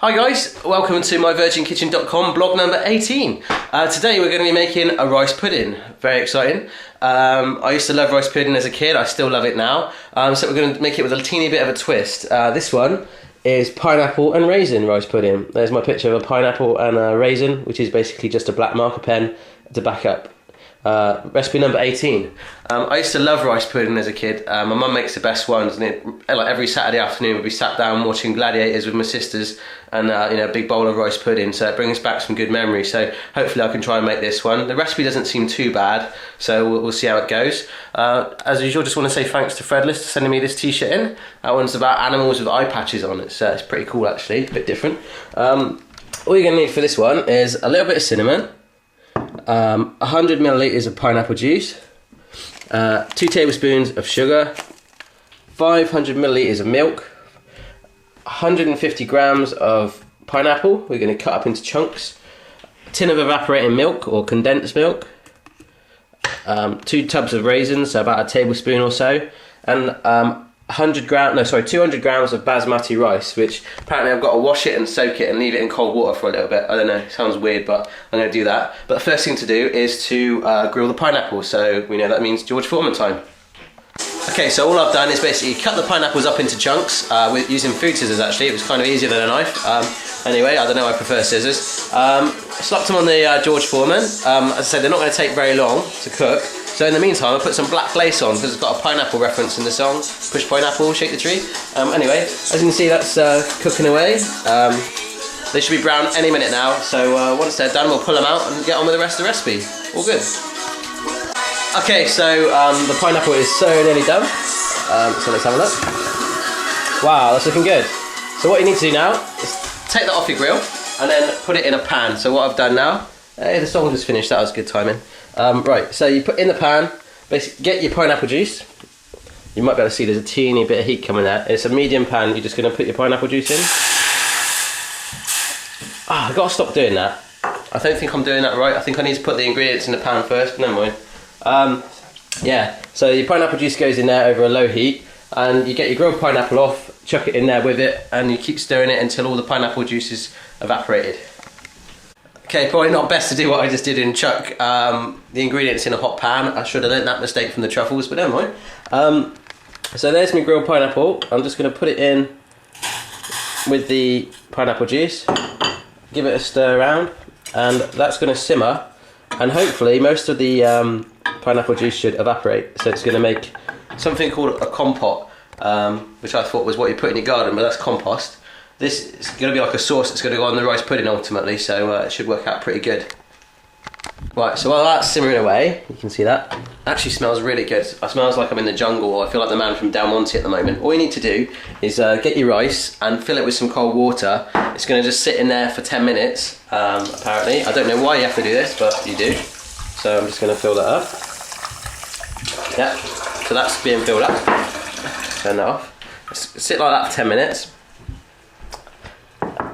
Hi guys, welcome to MYVIRGINKITCHEN.com blog number 18. Today we're going to be making a rice pudding. Very exciting. I used to love rice pudding as a kid, I still love it now. So we're going to make it with a teeny bit of a twist. This one is pineapple and raisin rice pudding. There's my picture of a pineapple and a raisin, which is basically just a black marker pen to back up. Recipe number 18. I used to love rice pudding as a kid. My mum makes the best ones, and like every Saturday afternoon we'd be sat down watching Gladiators with my sisters, and a big bowl of rice pudding. So it brings back some good memories. So hopefully I can try and make this one. The recipe doesn't seem too bad, so we'll see how it goes. As usual, just want to say thanks to Fredless for sending me this t-shirt in. That one's about animals with eye patches on. It's pretty cool actually, a bit different. All you're going to need for this one is a little bit of cinnamon, 100 millilitres of pineapple juice, 2 tablespoons of sugar, 500 millilitres of milk, 150 grams of pineapple we're going to cut up into chunks, a tin of evaporating milk or condensed milk, 2 tubs of raisins, so about a tablespoon or so, and 200 grams of basmati rice, which apparently I've got to wash it and soak it and leave it in cold water for a little bit. I don't know, it sounds weird, but I'm going to do that. But the first thing to do is to grill the pineapple, so we know that means George Foreman time. Okay, so all I've done is basically cut the pineapples up into chunks with using food scissors actually. It was kind of easier than a knife. Anyway, I don't know, I prefer scissors. Slapped them on the George Foreman. As I said, they're not going to take very long to cook. So in the meantime, I put some black lace on because it's got a pineapple reference in the song. Push pineapple, shake the tree. Anyway, as you can see, that's cooking away. They should be brown any minute now. So once they're done, we'll pull them out and get on with the rest of the recipe. All good. Okay, so the pineapple is so nearly done. So let's have a look. Wow, that's looking good. So what you need to do now is take that off your grill and then put it in a pan. So what I've done now, hey, the song just finished, that was good timing. Right, so you put in the pan, basically get your pineapple juice. You might be able to see there's a teeny bit of heat coming there. It's a medium pan, you're just going to put your pineapple juice in. I've got to stop doing that. I don't think I'm doing that right. I think I need to put the ingredients in the pan first, but never mind. Yeah, so your pineapple juice goes in there over a low heat, and you get your grilled pineapple off, chuck it in there with it, and you keep stirring it until all the pineapple juice is evaporated. Okay, probably not best to do what I just did and chuck the ingredients in a hot pan. I should have learnt that mistake from the truffles, but never mind. So there's my grilled pineapple. I'm just going to put it in with the pineapple juice, give it a stir around, and that's going to simmer, and hopefully most of the pineapple juice should evaporate. So it's going to make something called a compote, which I thought was what you put in your garden, but that's compost. This is going to be like a sauce that's going to go on the rice pudding ultimately, so it should work out pretty good. Right, so while that's simmering away, you can see that, it actually smells really good. It smells like I'm in the jungle, or I feel like the man from Del Monte at the moment. All you need to do is get your rice and fill it with some cold water. It's going to just sit in there for 10 minutes, apparently. I don't know why you have to do this, but you do. So I'm just going to fill that up. Yeah, so that's being filled up. Turn that off. Sit like that for 10 minutes.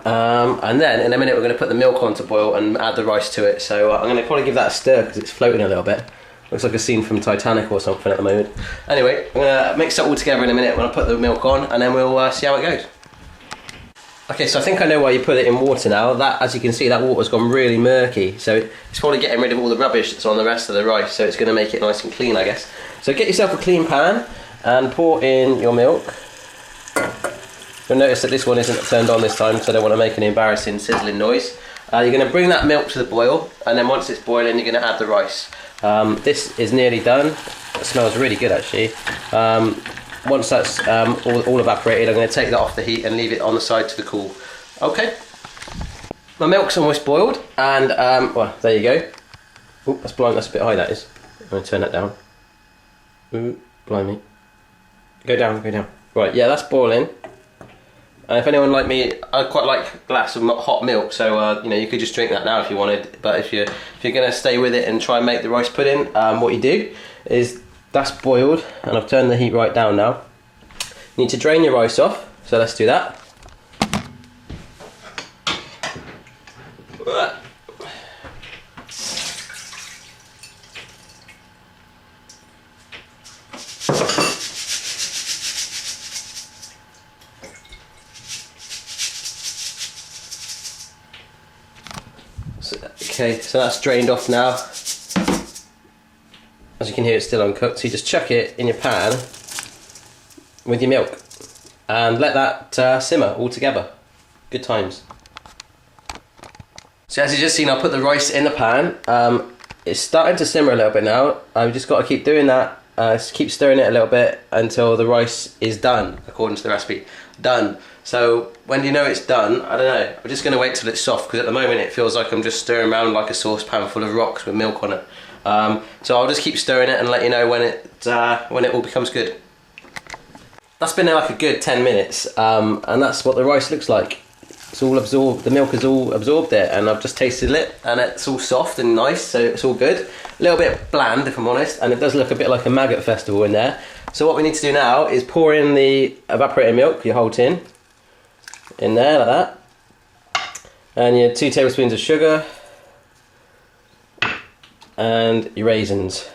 And then in a minute we're going to put the milk on to boil and add the rice to it. So I'm going to probably give that a stir because it's floating a little bit. Looks like a scene from Titanic or something at the moment. Anyway, I'm going to mix it all together in a minute when I put the milk on, and then we'll see how it goes. Okay, so I think I know why you put it in water now. That, as you can see, that water's gone really murky. So it's probably getting rid of all the rubbish that's on the rest of the rice. So it's going to make it nice and clean, I guess. So get yourself a clean pan and pour in your milk. You'll notice that this one isn't turned on this time, so I don't want to make an embarrassing sizzling noise. You're going to bring that milk to the boil, and then once it's boiling, you're going to add the rice. This is nearly done. It smells really good actually. Once that's all evaporated, I'm going to take that off the heat and leave it on the side to the cool. Okay. My milk's almost boiled, and well, there you go. Oh, that's blind. That's a bit high. That is. I'm going to turn that down. Ooh, blimey. Go down. Go down. Right. Yeah, that's boiling. And if anyone like me, I quite like a glass of hot milk, so you could just drink that now if you wanted. But if you're going to stay with it and try and make the rice pudding, what you do is that's boiled, and I've turned the heat right down now. You need to drain your rice off, so let's do that. Okay, so that's drained off now. As you can hear, it's still uncooked, so you just chuck it in your pan with your milk and let that simmer all together. Good times. So as you just seen, I put the rice in the pan. It's starting to simmer a little bit now. I've just got to keep doing that. Keep stirring it a little bit until the rice is done, according to the recipe. Done. So when do you know it's done? I don't know. I'm just going to wait till it's soft, because at the moment it feels like I'm just stirring around like a saucepan full of rocks with milk on it. So I'll just keep stirring it and let you know when it all becomes good. That's been like a good 10 minutes, and that's what the rice looks like. It's all absorbed, the milk has all absorbed it, and I've just tasted it, and it's all soft and nice, so it's all good. A little bit bland, if I'm honest, and it does look a bit like a maggot festival in there. So what we need to do now is pour in the evaporated milk, your whole tin, in there like that, and your 2 tablespoons of sugar, and your raisins.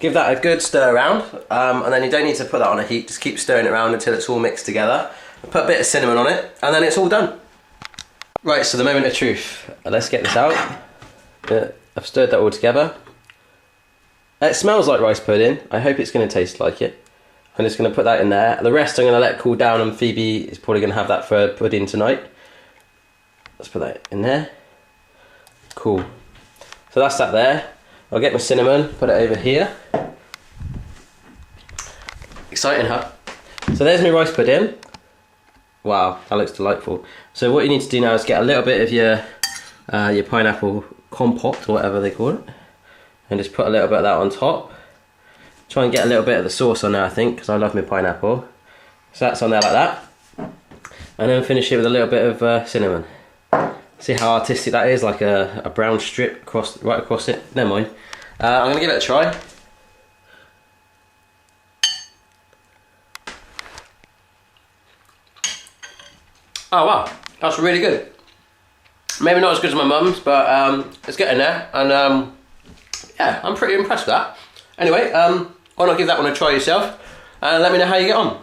Give that a good stir around, and then you don't need to put that on a heat, just keep stirring it around until it's all mixed together. Put a bit of cinnamon on it, and then it's all done. Right, so the moment of truth. Let's get this out. I've stirred that all together. It smells like rice pudding. I hope it's going to taste like it. I'm just going to put that in there. The rest I'm going to let cool down, and Phoebe is probably going to have that for pudding tonight. Let's put that in there. Cool. So that's that there. I'll get my cinnamon, put it over here. Exciting, huh? So there's my rice pudding. Wow, that looks delightful. So what you need to do now is get a little bit of your pineapple compote, or whatever they call it, and just put a little bit of that on top. Try and get a little bit of the sauce on there, I think, because I love my pineapple. So that's on there like that. And then finish it with a little bit of cinnamon. See how artistic that is, like a brown strip right across it. Never mind. I'm going to give it a try. Oh wow, that's really good. Maybe not as good as my mum's, but it's getting there, and yeah, I'm pretty impressed with that. Anyway, why not give that one a try yourself, and let me know how you get on.